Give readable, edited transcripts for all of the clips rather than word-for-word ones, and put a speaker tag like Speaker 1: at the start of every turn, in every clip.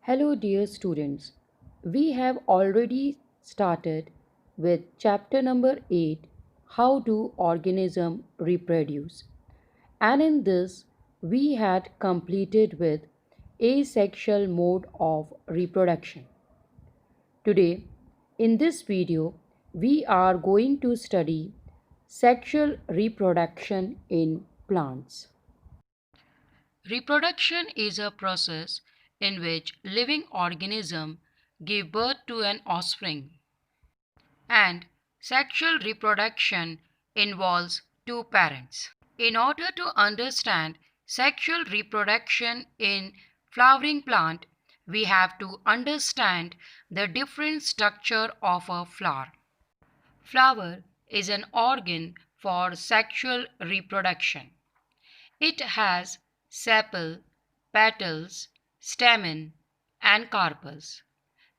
Speaker 1: Hello, dear students. We have already started with chapter number 8, How do organisms reproduce? And in this, we had completed with asexual mode of reproduction. Today, in this video, we are going to study sexual reproduction in plants. Reproduction is a process in which living organisms give birth to an offspring, and sexual reproduction involves two parents. In order to understand sexual reproduction in flowering plant, we have to understand the different structure of a flower. Flower is an organ for sexual reproduction. It has sepal, petals, stamen, and carpus.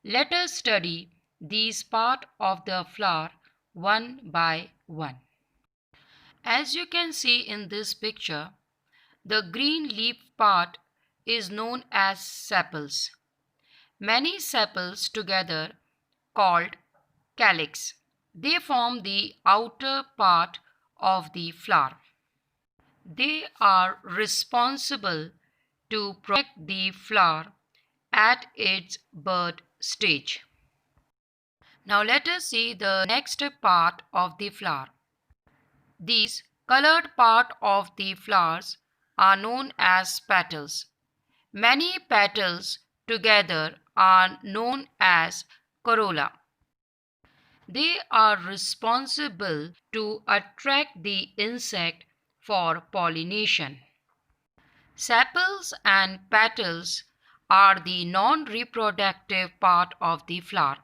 Speaker 1: Let us study these parts of the flower one by one. As you can see in this picture, the green leaf part is known as sepals. Many sepals together called calyx. They form the outer part of the flower. They are responsible to protect the flower at its bud stage. Now let us see the next part of the flower. These colored part of the flowers are known as petals. Many petals together are known as corolla. They are responsible to attract the insect for pollination. Sepals and petals are the non-reproductive part of the flower.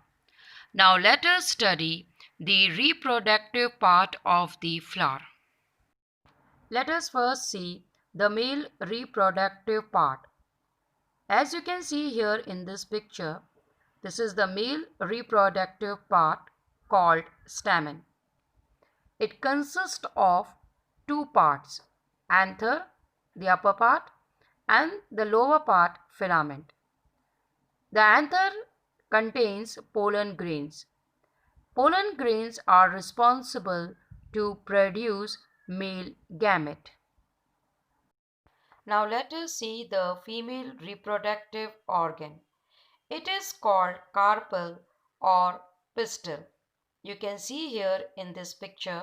Speaker 1: Now let us study the reproductive part of the flower. Let us first see the male reproductive part. As you can see here in this picture, this is the male reproductive part called stamen. It consists of two parts, anther, the upper part, and the lower part, filament. The anther contains pollen grains. Pollen grains are responsible to produce male gamete. Now let us see the female reproductive organ. It is called carpel or pistil. You can see here in this picture.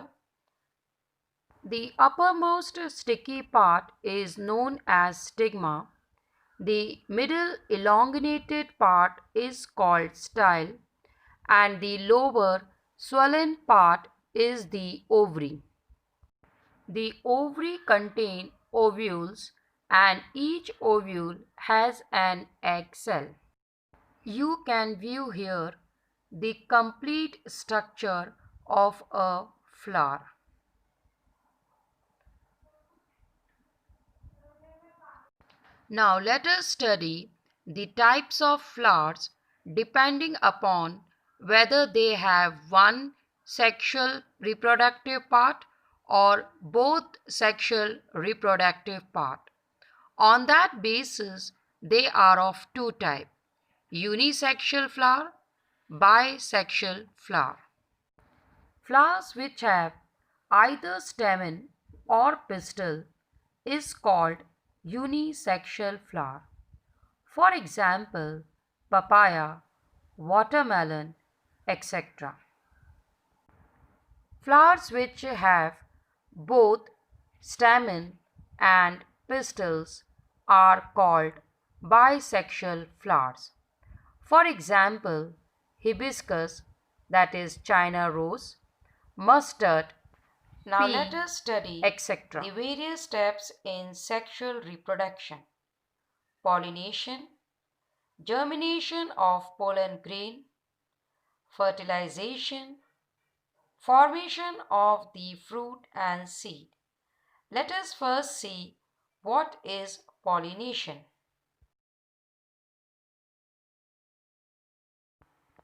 Speaker 1: The uppermost sticky part is known as stigma. The middle elongated part is called style, and the lower swollen part is the ovary. The ovary contain ovules, and each ovule has an egg cell. You can view here the complete structure of a flower. Now let us study the types of flowers depending upon whether they have one sexual reproductive part or both sexual reproductive part. On that basis, they are of two types: unisexual flower, bisexual flower. Flowers which have either stamen or pistil is called unisexual flower. For example, papaya, watermelon, etc. Flowers which have both stamen and pistils are called bisexual flowers. For example, hibiscus, that is China rose, mustard,
Speaker 2: Now
Speaker 1: pea,
Speaker 2: let us study
Speaker 1: etc.
Speaker 2: the various steps in sexual reproduction: pollination, germination of pollen grain, fertilization, formation of the fruit and seed. Let us first see what is pollination.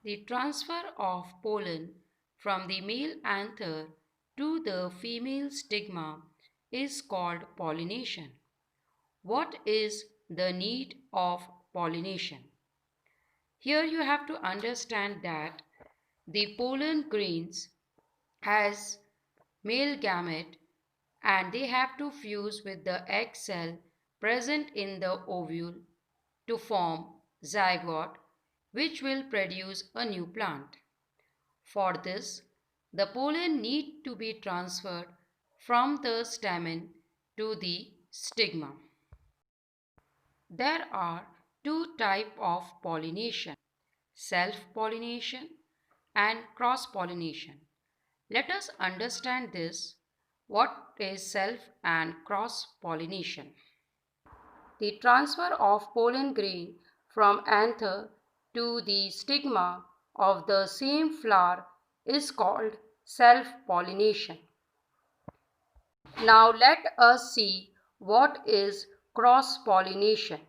Speaker 1: The transfer of pollen from the male anther to the female stigma is called pollination. What is the need of pollination? Here you have to understand that the pollen grains has male gamete and they have to fuse with the egg cell present in the ovule to form zygote, which will produce a new plant. For this, the pollen need to be transferred from the stamen to the stigma. There are two types of pollination: self-pollination and cross-pollination. Let us understand this. What is self and cross-pollination? The transfer of pollen grain from anther to the stigma of the same flower is called self-pollination. Now let us see what is cross-pollination.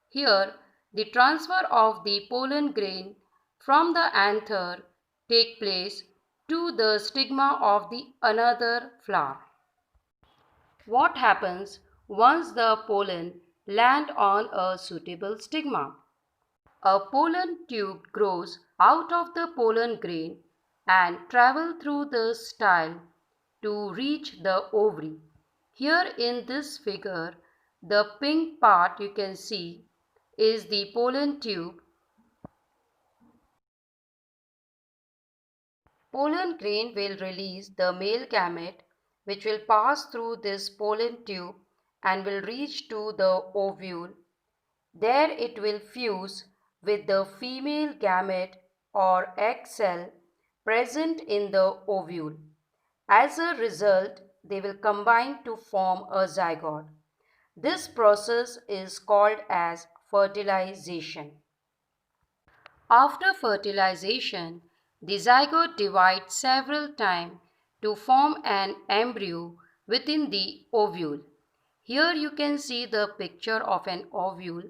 Speaker 1: Here, the transfer of the pollen grain from the anther take place to the stigma of the another flower. What happens once the pollen land on a suitable stigma? A pollen tube grows out of the pollen grain and travel through the style to reach the ovary. Here in this figure, the pink part you can see is the pollen tube. Pollen grain will release the male gamete which will pass through this pollen tube and will reach to the ovule. There it will fuse with the female gamete or egg cell present in the ovule. As a result, they will combine to form a zygote. This process is called as fertilization. After fertilization, the zygote divides several times to form an embryo within the ovule. Here you can see the picture of an ovule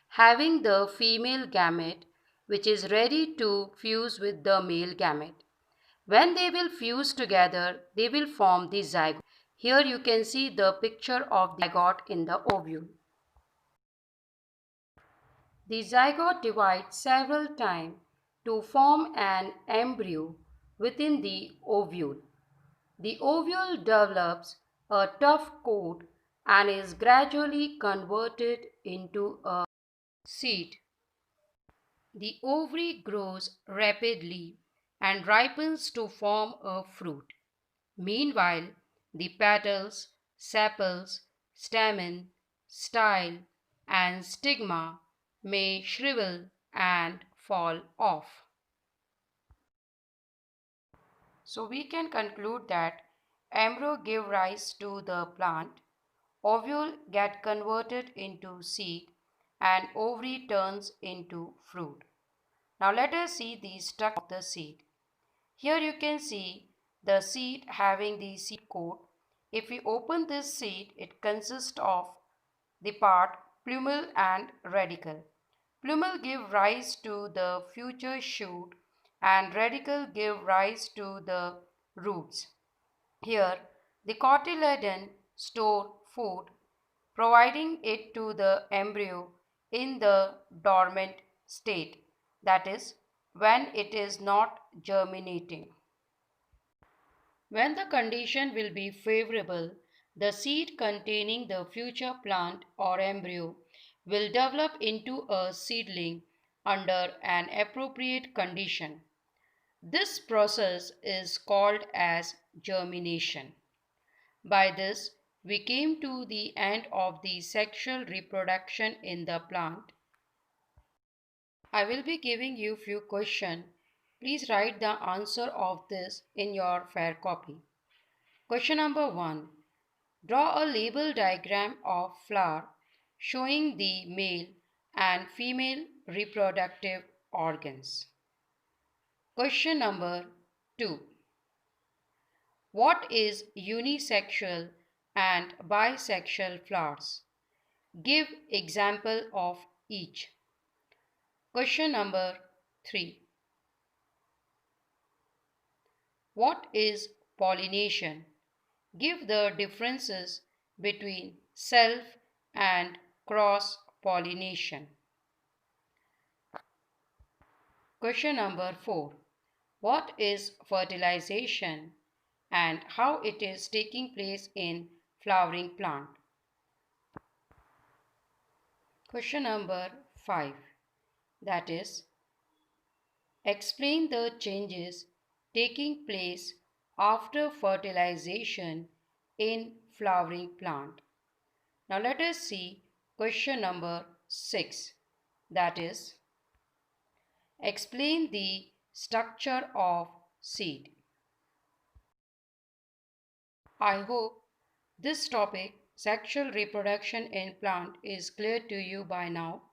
Speaker 1: having the female gamete which is ready to fuse with the male gamete. When they will fuse together, they will form the zygote. Here you can see the picture of the zygote in the ovule. The zygote divides several times to form an embryo within the ovule. The ovule develops a tough coat and is gradually converted into a seed. The ovary grows rapidly and ripens to form a fruit. Meanwhile, the petals, sepals, stamen, style, and stigma may shrivel and fall off. So we can conclude that embryo give rise to the plant, ovule get converted into seed, and ovary turns into fruit. Now let us see the structure of the seed. Here you can see the seed having the seed coat. If we open this seed, it consists of the part plumule and radicle. Plumule give rise to the future shoot and radicle give rise to the roots. Here, the cotyledon store food, providing it to the embryo in the dormant state, that is, when it is not germinating. When the condition will be favorable, the seed containing the future plant or embryo will develop into a seedling under an appropriate condition. This process is called as germination. By this, we came to the end of the sexual reproduction in the plant. I will be giving you few questions. Please write the answer of this in your fair copy. Question number 1. Draw a label diagram of flower showing the male and female reproductive organs. Question number 2. What is unisexual and bisexual flowers? Give example of each. Question number 3. What is pollination? Give the differences between self and cross pollination. Question number 4. What is fertilization and how it is taking place in flowering plant? Question number 5. That is, explain the changes taking place after fertilization in flowering plant. Now let us see question number 6. That is, explain the structure of seed. I hope this topic, sexual reproduction in plant, is clear to you by now.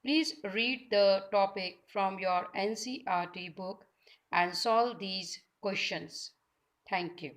Speaker 1: Please read the topic from your NCERT book and solve these questions. Thank you.